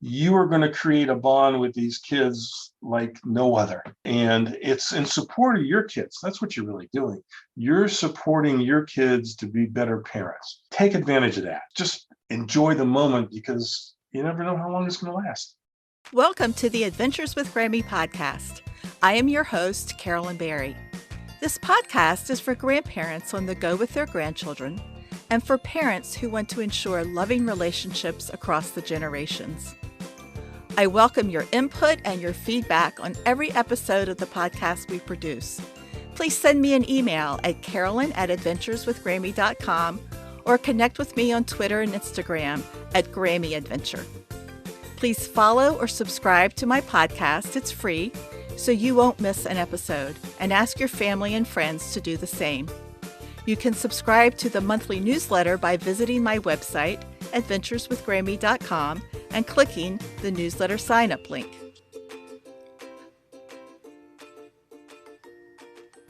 you are going to create a bond with these kids like no other. And it's in support of your kids. That's what you're really doing. You're supporting your kids to be better parents. Take advantage of that. Just enjoy the moment because you never know how long it's going to last. Welcome to the Adventures with Grammy podcast. I am your host, Carolyn Berry. This podcast is for grandparents on the go with their grandchildren and for parents who want to ensure loving relationships across the generations. I welcome your input and your feedback on every episode of the podcast we produce. Please send me an email at carolyn@adventureswithgrammy.com or connect with me on Twitter and Instagram at Grammy Adventure. Please follow or subscribe to my podcast. It's free, so you won't miss an episode, and ask your family and friends to do the same. You can subscribe to the monthly newsletter by visiting my website, adventureswithgrammy.com, and clicking the newsletter sign-up link.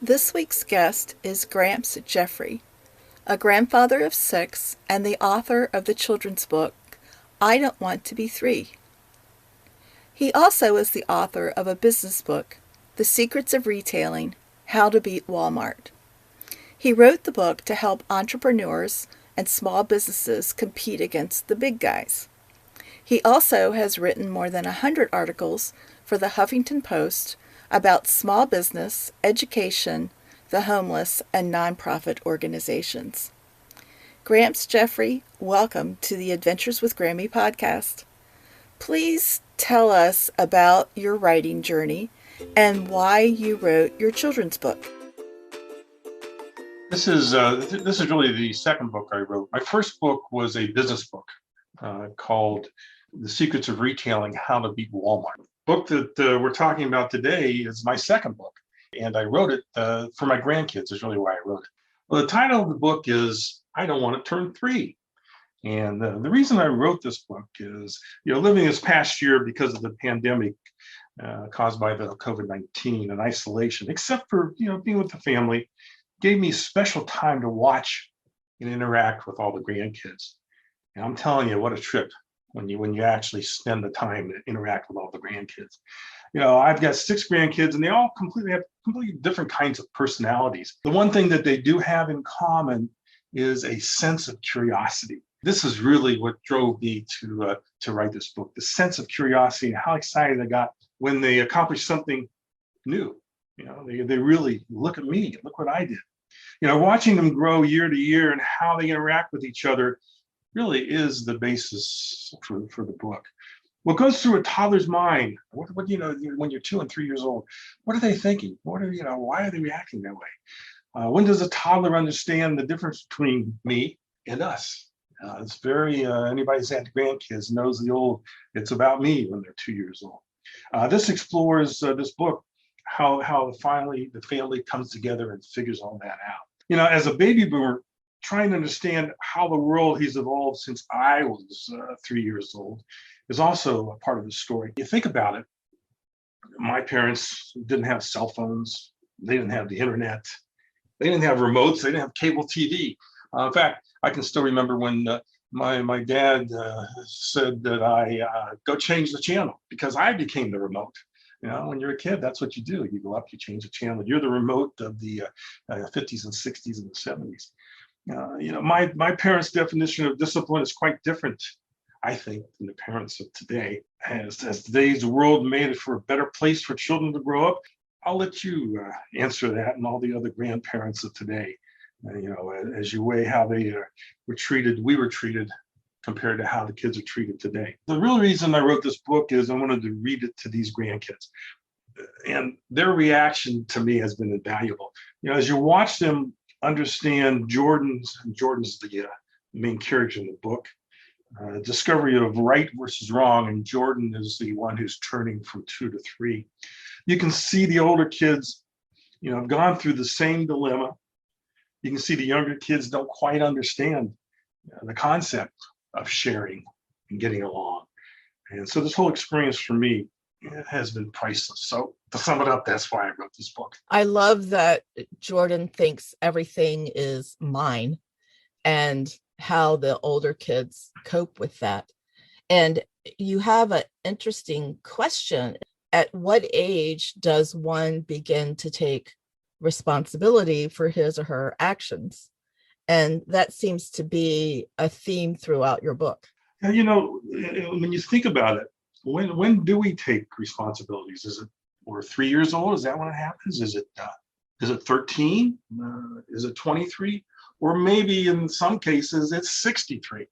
This week's guest is Gramps Jeffrey, a grandfather of 6 and the author of the children's book, I Don't Want to Be 3. He also is the author of a business book, The Secrets of Retailing: How to Beat Walmart. He wrote the book to help entrepreneurs and small businesses compete against the big guys. He also has written more than 100 articles for the Huffington Post about small business, education, the homeless, and nonprofit organizations. Gramps Jeffrey, welcome to the Adventures with Grammy podcast. Please tell us about your writing journey and why you wrote your children's book. This is really the second book I wrote. My first book was a business book called The Secrets of Retailing: How to Beat Walmart. The book that we're talking about today is my second book, and I wrote it for my grandkids is really why I wrote it. Well, the title of the book is I Don't Want to Turn 3. And the reason I wrote this book is, living this past year because of the pandemic caused by the COVID-19 and isolation, except for, being with the family, gave me special time to watch and interact with all the grandkids. And I'm telling you, what a trip when you actually spend the time to interact with all the grandkids. I've got 6 grandkids, and they all have completely different kinds of personalities. The one thing that they do have in common is a sense of curiosity. This is really what drove me to write this book, the sense of curiosity and how excited I got when they accomplished something new. They really look at me, look what I did. Watching them grow year to year and how they interact with each other really is the basis for the book. What goes through a toddler's mind? What when you're 2 and 3 years old? What are they thinking? Why are they reacting that way? When does a toddler understand the difference between me and us? It's very anybody who's had grandkids knows the old "it's about me" when they're 2 years old. This explores this book how finally the family comes together and figures all that out. As a baby boomer, trying to understand how the world has evolved since I was 3 years old is also a part of the story. You think about it, my parents didn't have cell phones. They didn't have the internet. They didn't have remotes. They didn't have cable TV. In fact, I can still remember when my dad said that I go change the channel because I became the remote. When you're a kid, that's what you do. You go up, you change the channel. You're the remote of the 50s and 60s and the 70s. My parents' definition of discipline is quite different, I think, than the parents of today. As today's world made it for a better place for children to grow up, I'll let you answer that and all the other grandparents of today. As you weigh how they we were treated compared to how the kids are treated today. The real reason I wrote this book is I wanted to read it to these grandkids. And their reaction to me has been invaluable. As you watch them understand Jordan's the main character in the book, discovery of right versus wrong, and Jordan is the one who's turning from 2 to 3. You can see the older kids, have gone through the same dilemma. You can see the younger kids don't quite understand the concept of sharing and getting along. And so this whole experience for me has been priceless. So to sum it up, that's why I wrote this book. I love that Jordan thinks everything is mine and how the older kids cope with that. And you have an interesting question. At what age does one begin to take responsibility for his or her actions? And that seems to be a theme throughout your book. And when you think about it, when do we take responsibilities? Is it we're 3 years old? Is that when it happens? Is it 13? Is it 23? Or maybe in some cases it's 63.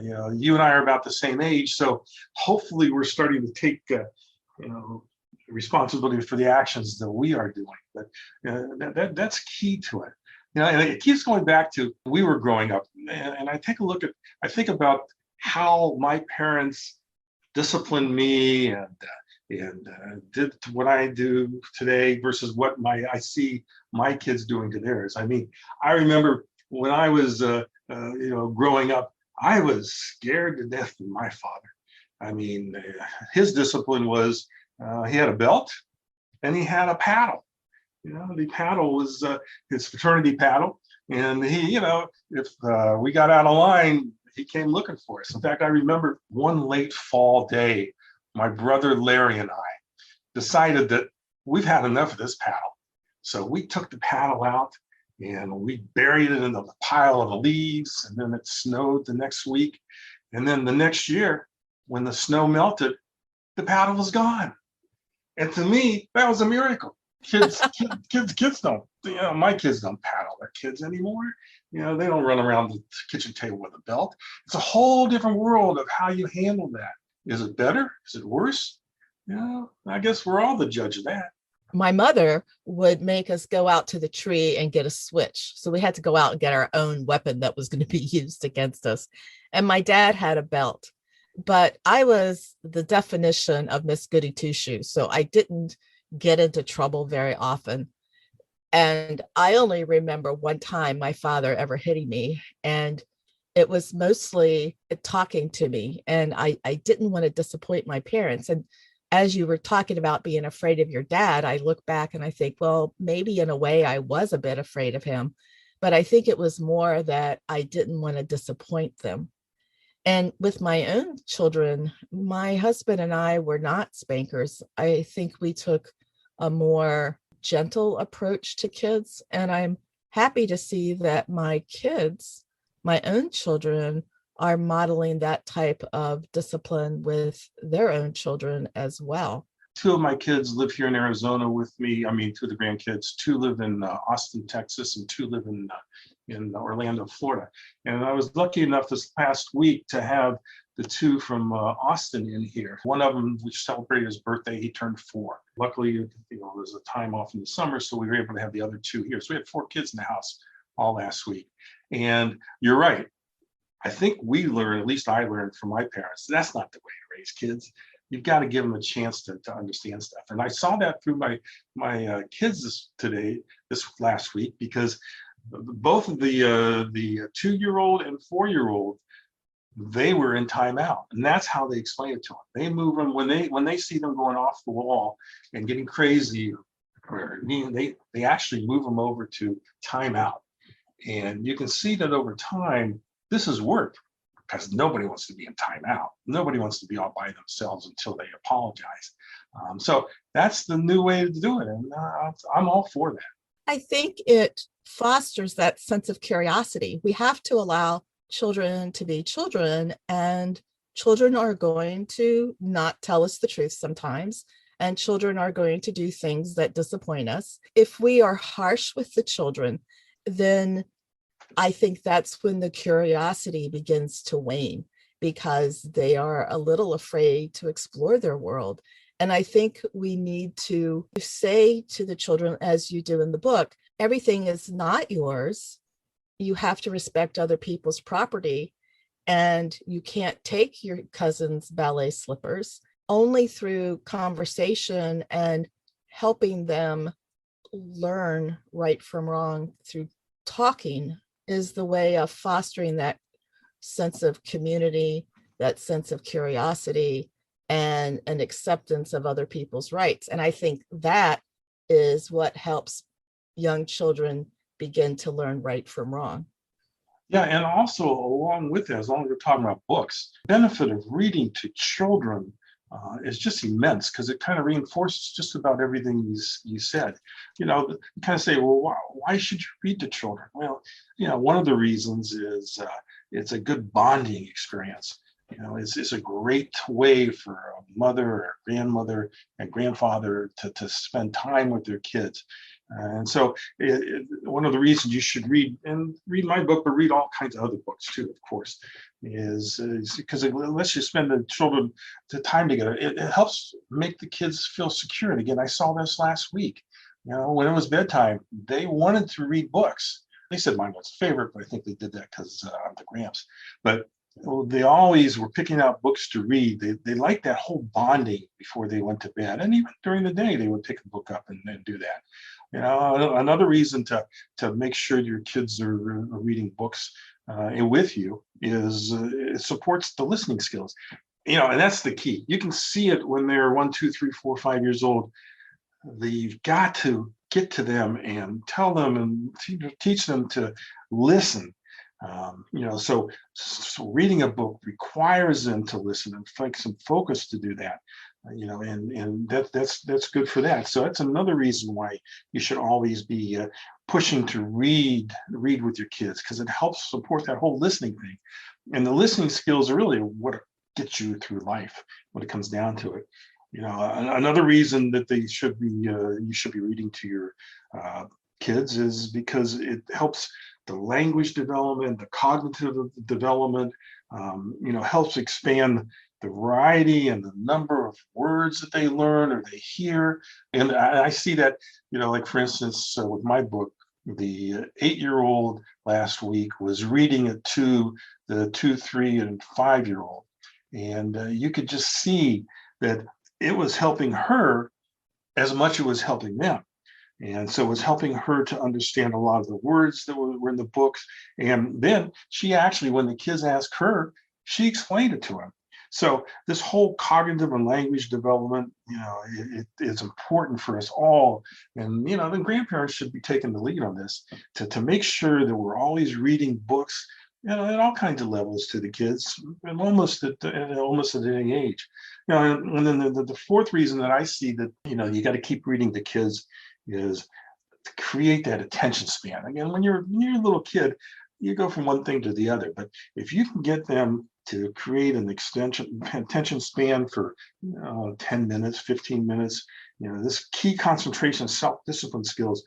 You and I are about the same age, so hopefully we're starting to take responsibility for the actions that we are doing. But that's key to it. And it keeps going back to we were growing up, and I think about how my parents disciplined me and did what I do today versus what I see my kids doing to theirs. I mean, I remember when I was growing up, I was scared to death of my father. I mean, his discipline was he had a belt and he had a paddle. The paddle was his fraternity paddle, and he, if we got out of line, he came looking for us. In fact, I remember one late fall day, my brother Larry and I decided that we've had enough of this paddle. So we took the paddle out and we buried it in a pile of leaves, and then it snowed the next week. And then the next year, when the snow melted, the paddle was gone. And to me, that was a miracle. Kids don't, my kids don't paddle their kids anymore. They don't run around the kitchen table with a belt. It's a whole different world of how you handle that. Is it better? Is it worse? I guess we're all the judge of that. My mother would make us go out to the tree and get a switch. So we had to go out and get our own weapon that was going to be used against us. And my dad had a belt, but I was the definition of Miss Goody Two Shoes. So I didn't get into trouble very often. And I only remember one time my father ever hitting me, and it was mostly talking to me. And I didn't want to disappoint my parents. And as you were talking about being afraid of your dad, I look back and I think, well, maybe in a way I was a bit afraid of him, but I think it was more that I didn't want to disappoint them. And with my own children, my husband and I were not spankers. I think we took a more gentle approach to kids. And I'm happy to see that my kids, my own children, are modeling that type of discipline with their own children as well. Two of my kids live here in Arizona with me. I mean, two of the grandkids. Two live in Austin, Texas, and two live in Orlando, Florida. And I was lucky enough this past week to have the two from Austin in here. One of them, we celebrated his birthday. He turned 4. Luckily, there was a time off in the summer, so we were able to have the other two here. So we had 4 kids in the house all last week. And you're right. I think we learned, at least I learned from my parents, that's not the way to raise kids. You've got to give them a chance to understand stuff. And I saw that through my kids this last week, because both of the 2-year-old and 4-year-old, they were in timeout, and that's how they explain it to them. They move them when they see them going off the wall and getting crazy, or they actually move them over to timeout. And you can see that over time, this has worked, because nobody wants to be in timeout. Nobody wants to be all by themselves until they apologize. So that's the new way to do it, and I'm all for that. I think it fosters that sense of curiosity. We have to allow children to be children, and children are going to not tell us the truth sometimes, and children are going to do things that disappoint us. If we are harsh with the children, then I think that's when the curiosity begins to wane, because they are a little afraid to explore their world. And I think we need to say to the children, as you do in the book, everything is not yours. You have to respect other people's property, and you can't take your cousin's ballet slippers. Only through conversation and helping them learn right from wrong through talking is the way of fostering that sense of community, that sense of curiosity, and an acceptance of other people's rights. And I think that is what helps young children begin to learn right from wrong. Yeah, and also along with that, as long as we're talking about books, the benefit of reading to children is just immense because it kind of reinforces just about everything you said. You kind of say, well, why should you read to children? Well, one of the reasons is it's a good bonding experience. It's a great way for a mother or grandmother and grandfather to spend time with their kids. And so one of the reasons you should read my book, but read all kinds of other books too, of course, is because it lets you spend the children the time together. It helps make the kids feel secure. And again, I saw this last week. When it was bedtime, they wanted to read books. They said mine was favorite, but I think they did that because I'm the Gramps. But they always were picking out books to read. They liked that whole bonding before they went to bed. And even during the day, they would pick a book up and do that. Another reason to make sure your kids are reading books with you is it supports the listening skills. And that's the key. You can see it when they're 1, 2, 3, 4, 5 years old. You've got to get to them and tell them and teach them to listen. So reading a book requires them to listen and take some focus to do that. And that's good for that. So that's another reason why you should always be pushing to read with your kids, because it helps support that whole listening thing. And the listening skills are really what gets you through life when it comes down to it. Another reason that you should be reading to your kids is because it helps the language development, the cognitive development, helps expand the variety and the number of words that they learn or they hear. And I see that, like for instance, with my book, the 8-year-old last week was reading it to the 2, 3, and 5-year-old. And you could just see that it was helping her as much as it was helping them. And so it was helping her to understand a lot of the words that were in the books. And then she actually, when the kids asked her, she explained it to them. So this whole cognitive and language development, it is important for us all. And, the grandparents should be taking the lead on this to make sure that we're always reading books, at all kinds of levels to the kids, and almost at any age. And then the fourth reason that I see that, you got to keep reading to kids is to create that attention span. Again, when you're a little kid, you go from one thing to the other. But if you can get them to create an attention span for 10 minutes, 15 minutes, this key concentration, self-discipline skills,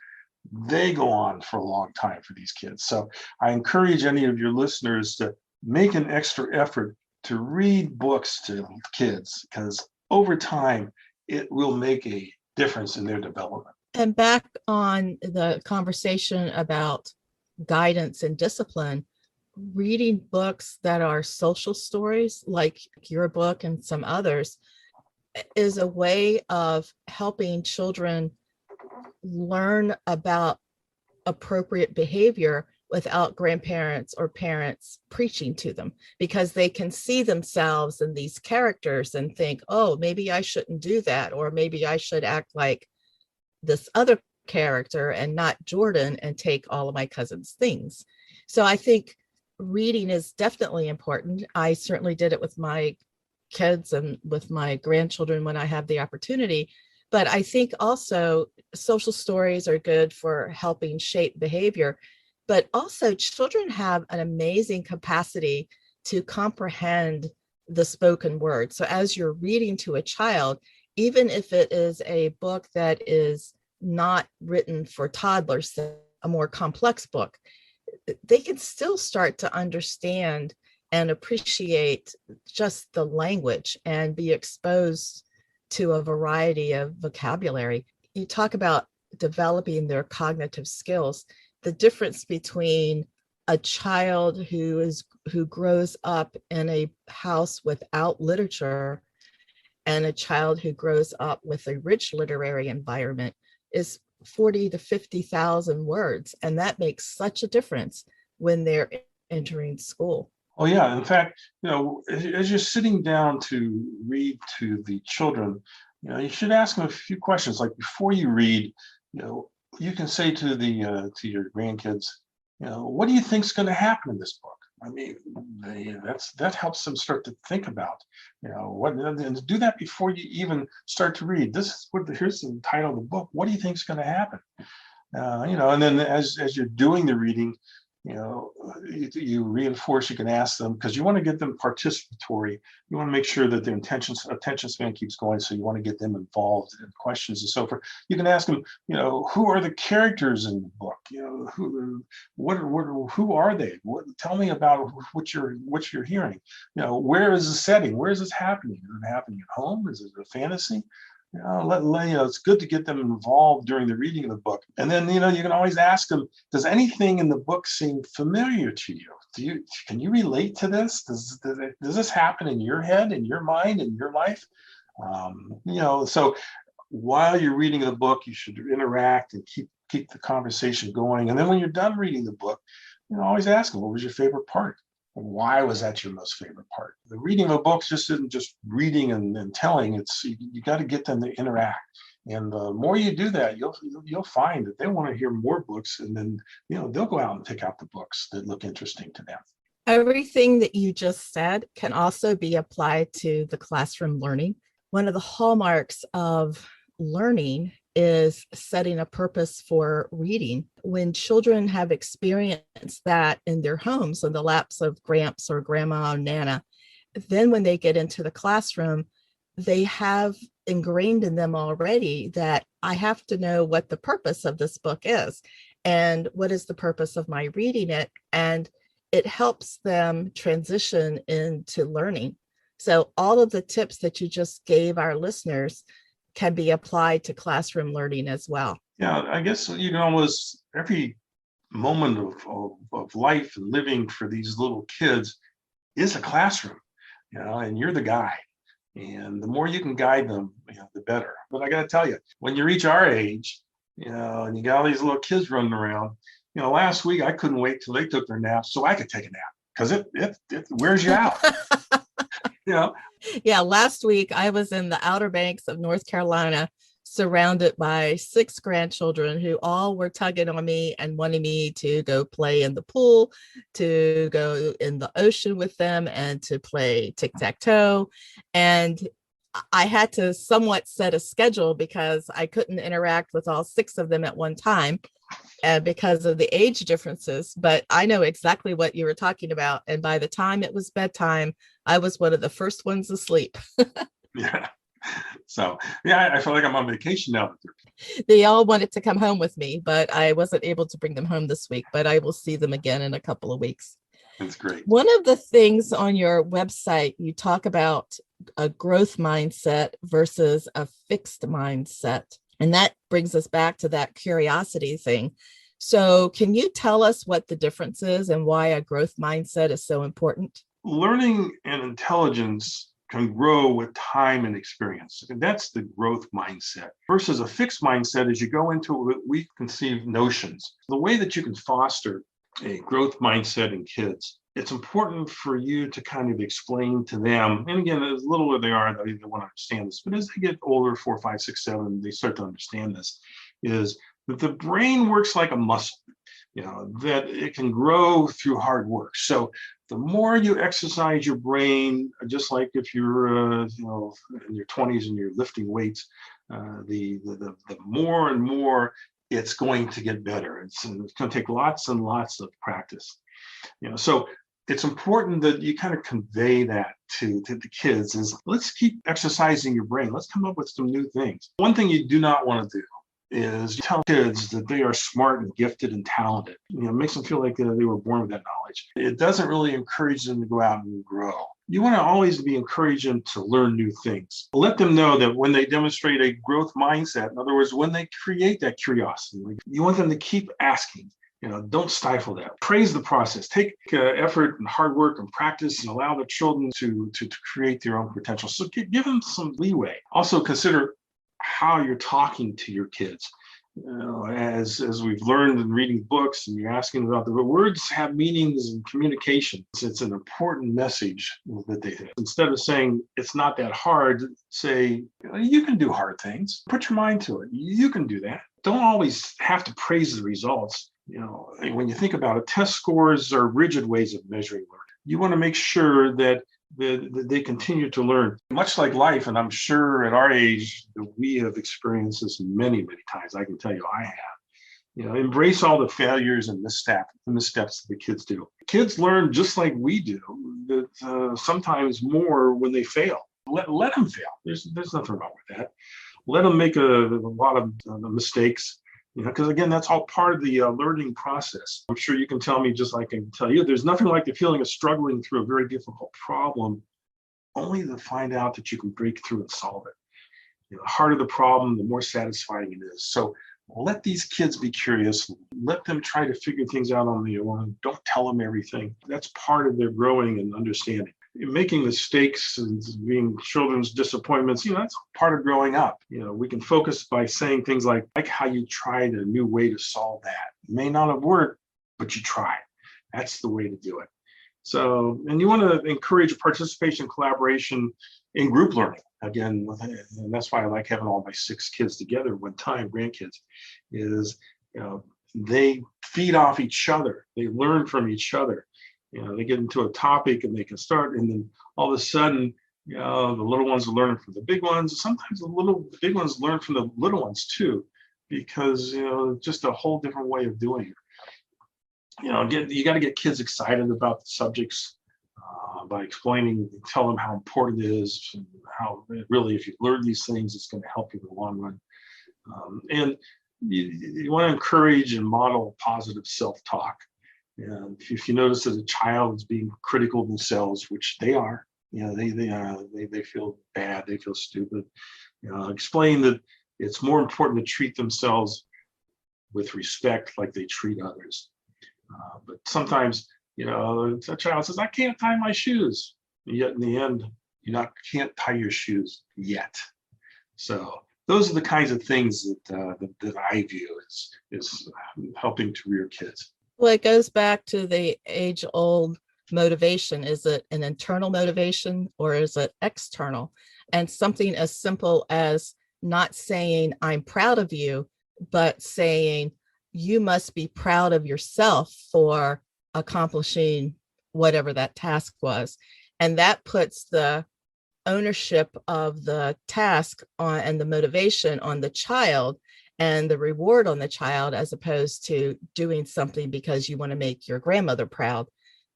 they go on for a long time for these kids. So I encourage any of your listeners to make an extra effort to read books to kids, because over time, it will make a difference in their development. And back on the conversation about guidance and discipline, reading books that are social stories, like your book and some others, is a way of helping children learn about appropriate behavior without grandparents or parents preaching to them, because they can see themselves in these characters and think, oh, maybe I shouldn't do that, or maybe I should act like this other character and not Jordan and take all of my cousin's things. So I think reading is definitely important. I certainly did it with my kids and with my grandchildren when I have the opportunity. But I think also social stories are good for helping shape behavior. But also children have an amazing capacity to comprehend the spoken word. So as you're reading to a child, even if it is a book that is not written for toddlers, a more complex book, they can still start to understand and appreciate just the language and be exposed to a variety of vocabulary. You talk about developing their cognitive skills. The difference between a child who grows up in a house without literature and a child who grows up with a rich literary environment is 40 to 50,000 words. And that makes such a difference when they're entering school. Oh yeah, in fact, as you're sitting down to read to the children, you should ask them a few questions. Like before you read, you can say to your grandkids, What do you think's going to happen in this book? I mean, that helps them start to think about, what, and do that before you even start to read. Here's the title of the book. What do you think's going to happen? And then as you're doing the reading, you reinforce. You can ask them, because you want to get them participatory. You want to make sure that their attention span keeps going. So you want to get them involved in questions and so forth. You can ask them, who are the characters in the book? Who are they? Tell me about what you're hearing. Where is the setting? Where is this happening? Is it happening at home? Is it a fantasy? It's good to get them involved during the reading of the book. And then, you can always ask them, does anything in the book seem familiar to you? Can you relate to this? Does this happen in your head, in your mind, in your life? So while you're reading the book, you should interact and keep the conversation going. And then when you're done reading the book, always ask them, what was your favorite part? Why was that your most favorite part? The reading of a book just isn't just reading and telling. It's you got to get them to interact. And the more you do that, you'll find that they want to hear more books, and then they'll go out and pick out the books that look interesting to them. Everything that you just said can also be applied to the classroom learning. One of the hallmarks of learning is setting a purpose for reading. When children have experienced that in their homes, in the laps of Gramps or Grandma or Nana, then when they get into the classroom, they have ingrained in them already that I have to know what the purpose of this book is and what is the purpose of my reading it. And it helps them transition into learning. So all of the tips that you just gave our listeners can be applied to classroom learning as well. Yeah, I guess you can almost, every moment of life and living for these little kids is a classroom, and you're the guide. And the more you can guide them, the better. But I got to tell you, when you reach our age, and you got all these little kids running around, last week I couldn't wait till they took their naps so I could take a nap, because it wears you out. Yeah, last week I was in the Outer Banks of North Carolina, surrounded by 6 grandchildren who all were tugging on me and wanting me to go play in the pool, to go in the ocean with them, and to play tic-tac-toe. And I had to somewhat set a schedule because I couldn't interact with all 6 of them at one time, because of the age differences. But I know exactly what you were talking about. And by the time it was bedtime, I was one of the first ones asleep. Yeah. So, I feel like I'm on vacation now. They all wanted to come home with me, but I wasn't able to bring them home this week, but I will see them again in a couple of weeks. That's great. One of the things on your website, you talk about a growth mindset versus a fixed mindset. And that brings us back to that curiosity thing. So can you tell us what the difference is and why a growth mindset is so important? Learning and intelligence can grow with time and experience. And that's the growth mindset. Versus a fixed mindset is you go into preconceived notions. The way that you can foster a growth mindset in kids, it's important for you to kind of explain to them, and again, as little as they are, they want to understand this, but as they get older, 4, 5, 6, 7, they start to understand this, is that the brain works like a muscle, that it can grow through hard work. So the more you exercise your brain, just like if you're, in your 20s and you're lifting weights, the more and more it's going to get better. It's going to take lots and lots of practice. So it's important that you kind of convey that to the kids is, let's keep exercising your brain. Let's come up with some new things. One thing you do not want to do is tell kids that they are smart and gifted and talented. It makes them feel like they were born with that knowledge. It doesn't really encourage them to go out and grow. You want to always be encouraging them to learn new things. Let them know that when they demonstrate a growth mindset, in other words, when they create that curiosity, you want them to keep asking. Don't stifle that. Praise the process. Take effort and hard work and practice, and allow the children to create their own potential. So give them some leeway. Also consider how you're talking to your kids. As we've learned in reading books, and you're asking about the words have meanings and communication. It's an important message that they have. Instead of saying it's not that hard, say you can do hard things. Put your mind to it. You can do that. Don't always have to praise the results. when you think about it, test scores are rigid ways of measuring learning. You want to make sure that they continue to learn, much like life. And I'm sure at our age, we have experienced this many, many times. I can tell you I have. Embrace all the failures and missteps that the kids do. Kids learn just like we do, that sometimes more when they fail. Let them fail. There's nothing wrong with that. Let them make a lot of mistakes, because again, that's all part of the learning process. I'm sure you can tell me, just like I can tell you, there's nothing like the feeling of struggling through a very difficult problem, only to find out that you can break through and solve it. The harder the problem, the more satisfying it is. So let these kids be curious. Let them try to figure things out on their own. Don't tell them everything. That's part of their growing and understanding. Making mistakes and being children's disappointments, that's part of growing up. We can focus by saying things like how you tried a new way to solve that. It may not have worked, but you tried. That's the way to do it. So, and you want to encourage participation, collaboration in group learning. Again, and that's why I like having all my 6 kids together at one time, grandkids, is, they feed off each other. They learn from each other. They get into a topic and they can start, and then all of a sudden, the little ones are learning from the big ones. Sometimes the big ones learn from the little ones too, because, just a whole different way of doing it. You got to get kids excited about the subjects by tell them how important it is, and how really, if you learn these things, it's going to help you in the long run. And you want to encourage and model positive self-talk. And if you notice that a child is being critical of themselves, which they are, they feel bad, they feel stupid. Explain that it's more important to treat themselves with respect, like they treat others. But sometimes, a child says, "I can't tie my shoes," and yet in the end, you can't tie your shoes yet. So those are the kinds of things that I view as helping to rear kids. Well, it goes back to the age-old motivation. Is it an internal motivation or is it external? And something as simple as not saying, "I'm proud of you," but saying, "You must be proud of yourself for accomplishing whatever that task was." And that puts the ownership of the task on, and the motivation on, the child, and the reward on the child, as opposed to doing something because you want to make your grandmother proud.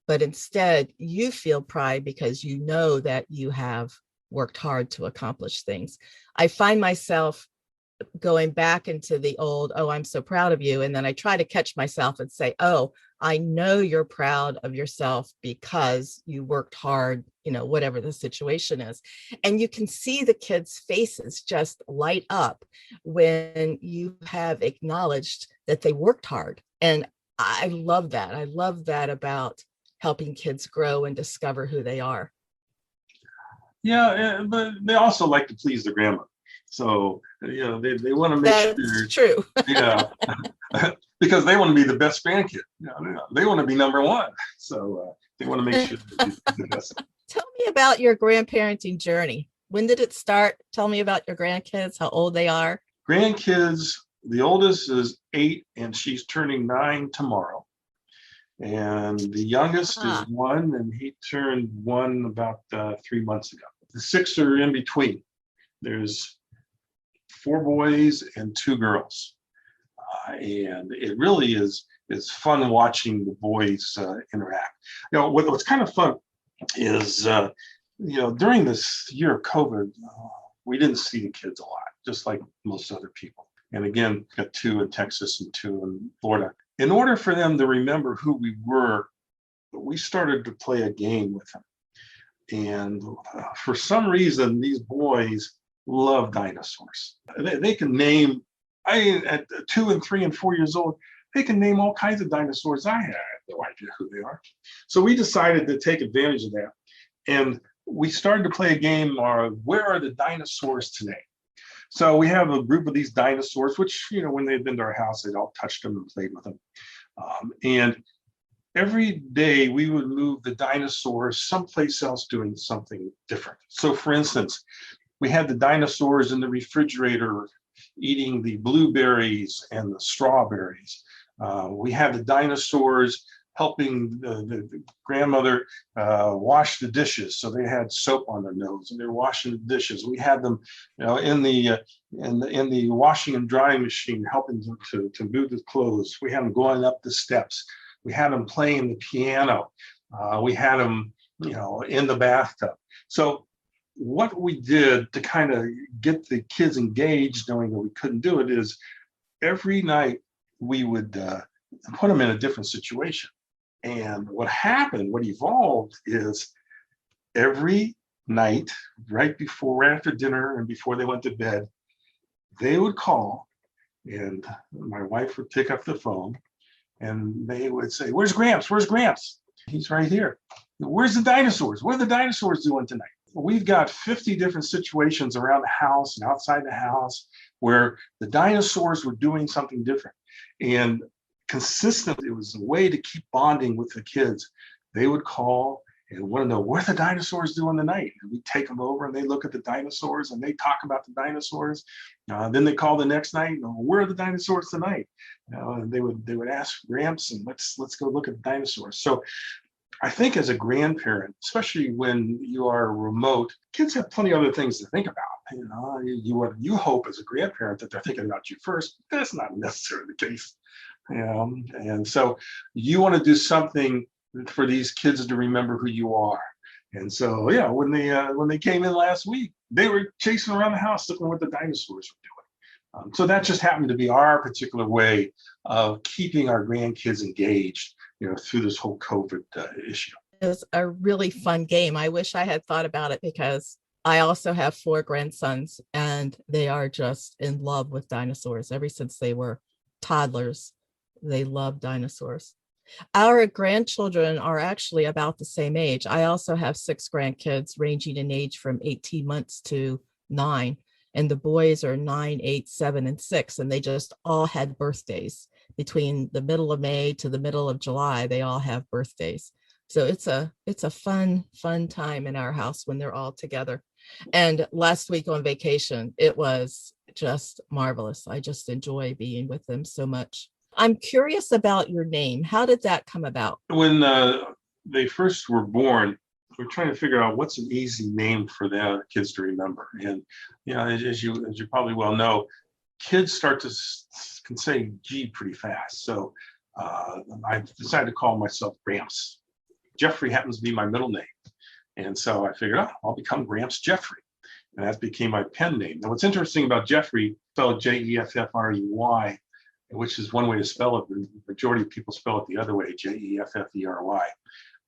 But instead, you feel pride because you know that you have worked hard to accomplish things. I find myself going back into the old, "Oh, I'm so proud of you." And then I try to catch myself and say, "Oh, I know you're proud of yourself because you worked hard," whatever the situation is. And you can see the kids' faces just light up when you have acknowledged that they worked hard. And I love that. I love that about helping kids grow and discover who they are. Yeah, but they also like to please their grandma. So, they want to make That's sure. true. Yeah, because they want to be the best grandkid. They want to be number one. So they want to make sure they're the best. Tell me about your grandparenting journey. When did it start? Tell me about your grandkids, how old they are. Grandkids, the oldest is 8 and she's turning 9 tomorrow. And the youngest is 1 and he turned 1 about 3 months ago. The 6 are in between. There's 4 boys and 2 girls. And it really is fun watching the boys interact. What's kind of fun is, during this year of COVID, we didn't see the kids a lot, just like most other people. And again, got 2 in Texas and 2 in Florida. In order for them to remember who we were, we started to play a game with them. And for some reason, these boys love dinosaurs. They can name, at 2 and 3 and 4 years old, they can name all kinds of dinosaurs. I have no idea who they are. So we decided to take advantage of that. And we started to play a game of where are the dinosaurs today? So we have a group of these dinosaurs, which, when they've been to our house, they'd all touched them and played with them. And every day we would move the dinosaurs someplace else doing something different. So for instance, we had the dinosaurs in the refrigerator eating the blueberries and the strawberries. We had the dinosaurs helping the grandmother wash the dishes, so they had soap on their nose and they're washing the dishes. We had them, in the washing and drying machine, helping them to move the clothes. We had them going up the steps. We had them playing the piano. We had them, in the bathtub. So what we did to kind of get the kids engaged, knowing that we couldn't do it, is every night we would put them in a different situation. And what evolved is every night, right after dinner and before they went to bed, they would call and my wife would pick up the phone and they would say, "Where's Gramps? Where's Gramps? He's right here. Where's the dinosaurs? What are the dinosaurs doing tonight?" We've got 50 different situations around the house and outside the house where the dinosaurs were doing something different. And consistently, it was a way to keep bonding with the kids. They would call and want to know, what are the dinosaurs doing tonight? And we take them over and they look at the dinosaurs and they talk about the dinosaurs. Then they call the next night, "Where are the dinosaurs tonight?" And they would ask Gramps, and let's go look at the dinosaurs. So I think as a grandparent, especially when you are remote, kids have plenty of other things to think about. You hope as a grandparent that they're thinking about you first. That's not necessarily the case. And so you want to do something for these kids to remember who you are. And so, yeah, when they came in last week, they were chasing around the house looking what the dinosaurs were doing. So that just happened to be our particular way of keeping our grandkids engaged, through this whole COVID issue. It's a really fun game. I wish I had thought about it because I also have 4 grandsons and they are just in love with dinosaurs. Ever since they were toddlers, they love dinosaurs. Our grandchildren are actually about the same age. I also have 6 grandkids ranging in age from 18 months to 9. And the boys are 9, 8, 7, and 6. And they just all had birthdays. Between the middle of May to the middle of July, they all have birthdays. So it's a fun time in our house when they're all together. And last week on vacation, it was just marvelous. I just enjoy being with them so much. I'm curious about your name. How did that come about? When they first were born, we're trying to figure out what's an easy name for the kids to remember. And as you probably well know, kids start to can say G pretty fast. So I decided to call myself Gramps. Jeffrey happens to be my middle name. And so I figured, I'll become Gramps Jeffrey. And that became my pen name. Now, what's interesting about Jeffrey, spelled Jeffrey, which is one way to spell it. The majority of people spell it the other way, Jeffrey.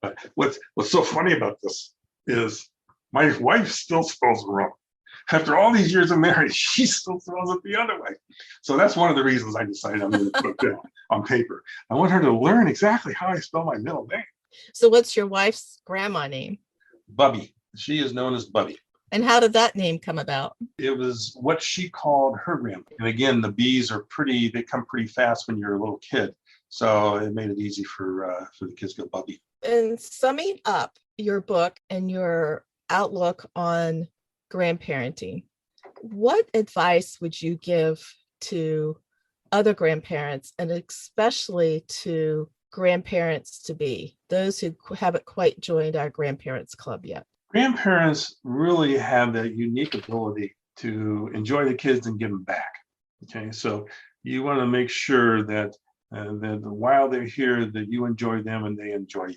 But what's so funny about this is my wife still spells it wrong. After all these years of marriage, she still spells it the other way. So that's one of the reasons I decided I'm going to put it down on paper. I want her to learn exactly how I spell my middle name. So what's your wife's grandma name? Bubby. She is known as Bubby. And how did that name come about? It was what she called her grandma. And again, the B's they come pretty fast when you're a little kid. So it made it easy for the kids to go Bubby. In summing up your book and your outlook on grandparenting, what advice would you give to other grandparents, and especially to grandparents to be, those who haven't quite joined our grandparents club yet? Grandparents really have that unique ability to enjoy the kids and give them back. Okay, so you want to make sure that while they're here, that you enjoy them and they enjoy you.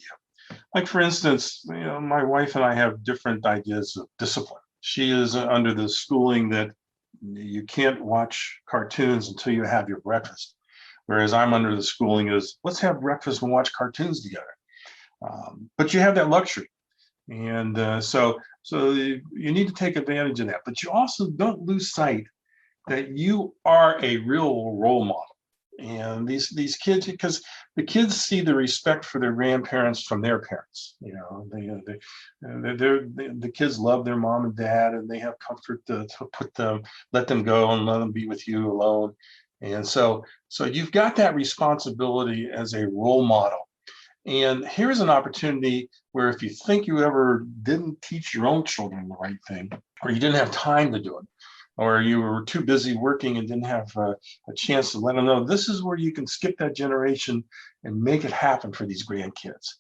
Like, for instance, my wife and I have different ideas of discipline. She is under the schooling that you can't watch cartoons until you have your breakfast, whereas I'm under the schooling is let's have breakfast and watch cartoons together. But you have that luxury. And so you need to take advantage of that. But you also don't lose sight that you are a real role model. And these kids, because the kids see the respect for their grandparents from their parents. The kids love their mom and dad, and they have comfort to let them go and let them be with you alone. And so you've got that responsibility as a role model. And here's an opportunity where if you think you ever didn't teach your own children the right thing, or you didn't have time to do it, or you were too busy working and didn't have a chance to let them know, this is where you can skip that generation and make it happen for these grandkids.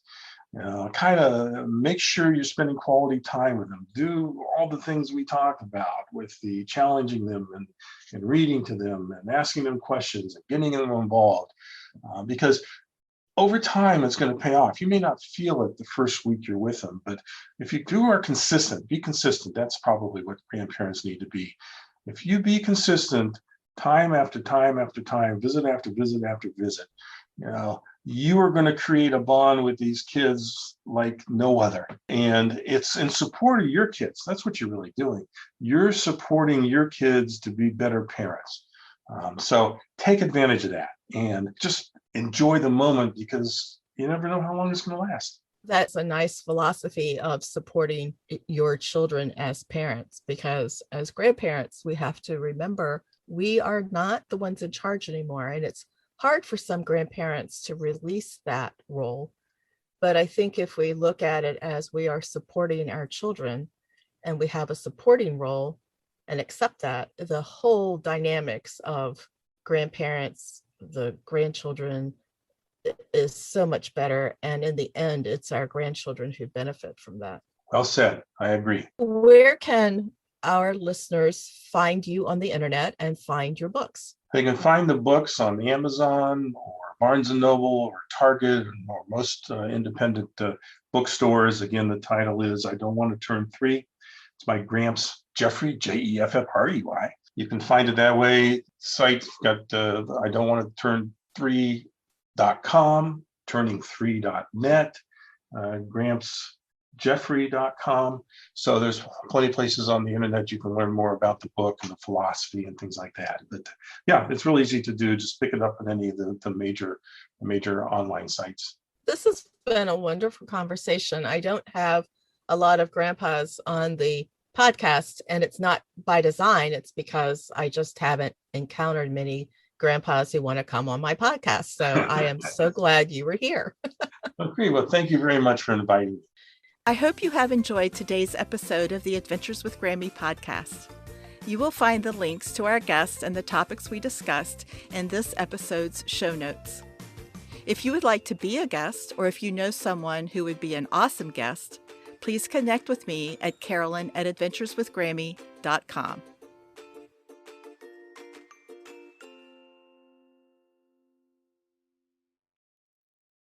Kind of make sure you're spending quality time with them. Do all the things we talked about with the challenging them and reading to them and asking them questions and getting them involved. Because over time, it's going to pay off. You may not feel it the first week you're with them, but if you are consistent, be consistent. That's probably what grandparents need to be. If you be consistent, time after time after time, visit after visit after visit, you are going to create a bond with these kids like no other. And it's in support of your kids. That's what you're really doing. You're supporting your kids to be better parents. So take advantage of that and just enjoy the moment, because you never know how long it's going to last. That's a nice philosophy of supporting your children as parents, because as grandparents, we have to remember we are not the ones in charge anymore. And it's hard for some grandparents to release that role. But I think if we look at it as we are supporting our children and we have a supporting role and accept that, the whole dynamics of grandparents, the grandchildren is so much better. And in the end, it's our grandchildren who benefit from that. Well said. I agree. Where can our listeners find you on the internet and find your books? They can find the books on Amazon or Barnes & Noble or Target or most independent bookstores. Again, the title is I Don't Want to Turn 3. It's by Gramps Jeffrey, Jeffrey. You can find it that way. Site's got I Don't Want to Turn 3.com, turning3.net, GrampsJeffrey.com. So there's plenty of places on the internet you can learn more about the book and the philosophy and things like that. But yeah, it's really easy to do. Just pick it up at any of the major online sites. This has been a wonderful conversation. I don't have a lot of grandpas on the podcast, and it's not by design. It's because I just haven't encountered many grandpas who want to come on my podcast. So I am so glad you were here. Okay, well, thank you very much for inviting me. I hope you have enjoyed today's episode of the Adventures with Grammy podcast. You will find the links to our guests and the topics we discussed in this episode's show notes. If you would like to be a guest, or if you know someone who would be an awesome guest, please connect with me at Carolyn@adventureswithgrammy.com.